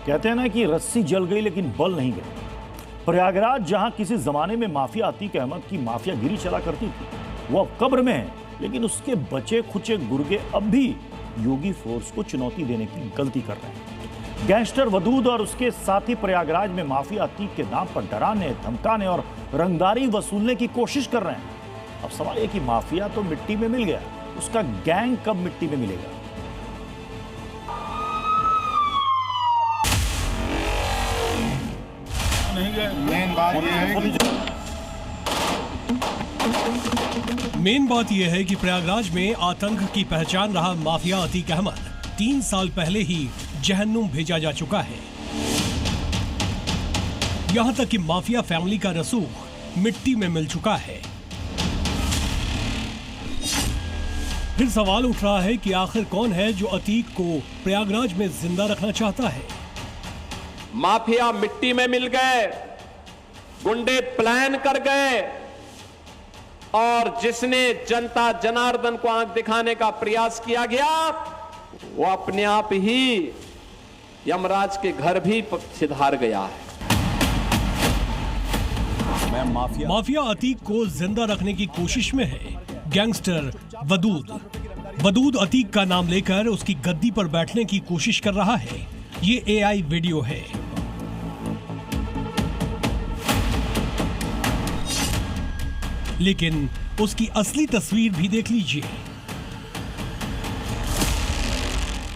कहते हैं ना कि रस्सी जल गई लेकिन बल नहीं गए। प्रयागराज जहां किसी जमाने में माफिया अतीक अहमद की माफियागिरी चला करती थी, वो अब कब्र में है, लेकिन उसके बचे खुचे गुर्गे अब भी योगी फोर्स को चुनौती देने की गलती कर रहे हैं। गैंगस्टर वदूद और उसके साथी प्रयागराज में माफिया अतीक के नाम पर डराने, धमकाने और रंगदारी वसूलने की कोशिश कर रहे हैं। अब सवाल यह कि माफिया तो मिट्टी में मिल गया, उसका गैंग कब मिट्टी में मिलेगा? मेन बात यह है कि प्रयागराज में आतंक की पहचान रहा माफिया अतीक अहमद 3 साल पहले ही जहन्नुम भेजा जा चुका है। यहां तक कि माफिया फैमिली का रसूख मिट्टी में मिल चुका है। फिर सवाल उठ रहा है कि आखिर कौन है जो अतीक को प्रयागराज में जिंदा रखना चाहता है। माफिया मिट्टी में मिल गए, गुंडे प्लान कर गए और जिसने जनता जनार्दन को आंख दिखाने का प्रयास किया गया वो अपने आप ही यमराज के घर भी सिधार गया है। माफिया अतीक को जिंदा रखने की कोशिश में है गैंगस्टर वदूद। वदूद अतीक का नाम लेकर उसकी गद्दी पर बैठने की कोशिश कर रहा है। ये एआई वीडियो है। लेकिन उसकी असली तस्वीर भी देख लीजिए।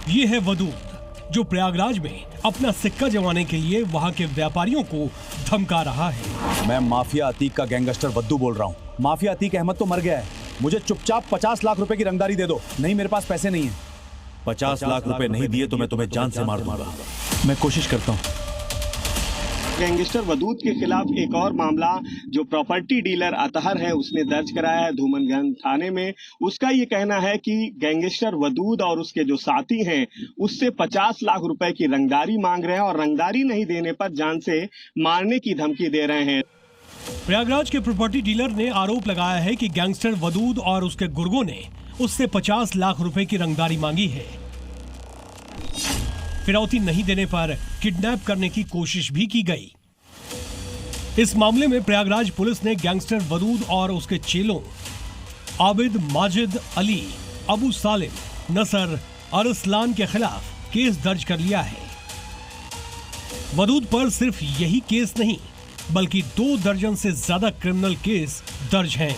ये है वदूद जो प्रयागराज में अपना सिक्का जमाने के लिए वहां के व्यापारियों को धमका रहा है। मैं माफिया अतीक का गैंगस्टर वद्दू बोल रहा हूँ। माफिया अतीक अहमद तो मर गया है, मुझे चुपचाप 50 लाख रुपए की रंगदारी दे दो। नहीं, मेरे पास पैसे नहीं है। 50 लाख रुपए नहीं दिए तो मैं तुम्हें जान से मार दूंगा। मैं कोशिश करता हूँ। गैंगस्टर वदूद के खिलाफ एक और मामला जो प्रॉपर्टी डीलर अतहर है उसने दर्ज कराया है धूमनगंज थाने में। उसका ये कहना है कि गैंगस्टर वदूद और उसके जो साथी हैं उससे 50 लाख रुपए की रंगदारी मांग रहे हैं और रंगदारी नहीं देने पर जान से मारने की धमकी दे रहे हैं। प्रयागराज के प्रॉपर्टी डीलर ने आरोप लगाया है कि गैंगस्टर वदूद और उसके गुर्गों ने उससे 50 लाख रुपए की रंगदारी मांगी है। फिरौती नहीं देने पर किडनैप करने की कोशिश भी की गई। इस मामले में प्रयागराज पुलिस ने गैंगस्टर वदूद और उसके चेलों आबिद, माजिद, अली, अबू सालिम, नसर, अरसलान के खिलाफ केस दर्ज कर लिया है। वदूद पर सिर्फ यही केस नहीं बल्कि 2 दर्जन से ज्यादा क्रिमिनल केस दर्ज हैं,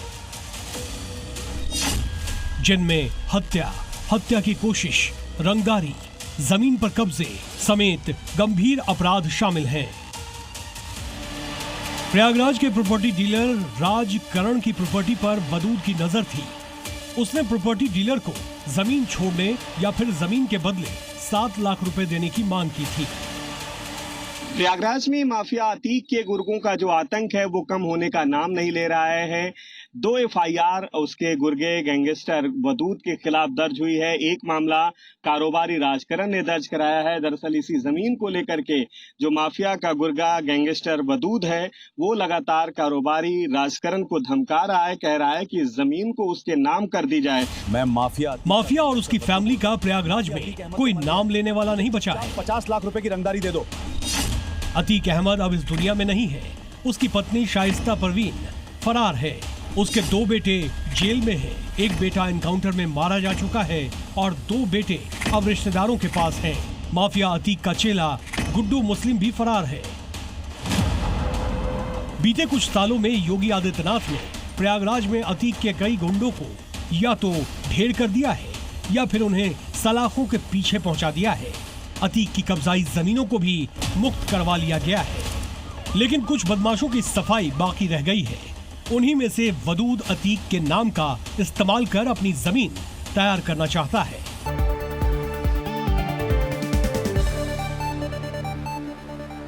जिनमें हत्या, हत्या की कोशिश, रंगदारी, जमीन पर कब्जे समेत गंभीर अपराध शामिल हैं। प्रयागराज के प्रॉपर्टी डीलर राजकरण की प्रॉपर्टी पर वदूद की नजर थी। उसने प्रॉपर्टी डीलर को जमीन छोड़ने या फिर जमीन के बदले 7 लाख रुपए देने की मांग की थी। प्रयागराज में माफिया अतीक के गुर्गों का जो आतंक है वो कम होने का नाम नहीं ले रहा है। 2 एफआईआर उसके गुर्गे गैंगस्टर वदूद के खिलाफ दर्ज हुई है। एक मामला कारोबारी राजकरण ने दर्ज कराया है। दरअसल इसी जमीन को लेकर के जो माफिया का गुर्गा गैंगस्टर वदूद है वो लगातार कारोबारी राजकरण को धमका रहा है, कह रहा है कि जमीन को उसके नाम कर दी जाए। मैं माफिया और उसकी फैमिली का प्रयागराज में कोई नाम लेने वाला नहीं बचा है। 50 लाख रुपए की रंगदारी दे दो। अतीक अहमद अब इस दुनिया में नहीं है। उसकी पत्नी शाइस्ता परवीन फरार है। उसके 2 बेटे जेल में हैं। एक बेटा एनकाउंटर में मारा जा चुका है और 2 बेटे अब रिश्तेदारों के पास हैं। माफिया अतीक का चेला गुड्डू मुस्लिम भी फरार है। बीते कुछ सालों में योगी आदित्यनाथ ने प्रयागराज में अतीक के कई गुंडों को या तो ढेर कर दिया है या फिर उन्हें सलाखों के पीछे पहुंचा दिया है। अतीक की कब्जाई जमीनों को भी मुक्त करवा लिया गया है, लेकिन कुछ बदमाशों की सफाई बाकी रह गई है। उन्हीं में से वदूद अतीक के नाम का इस्तेमाल कर अपनी जमीन तैयार करना चाहता है।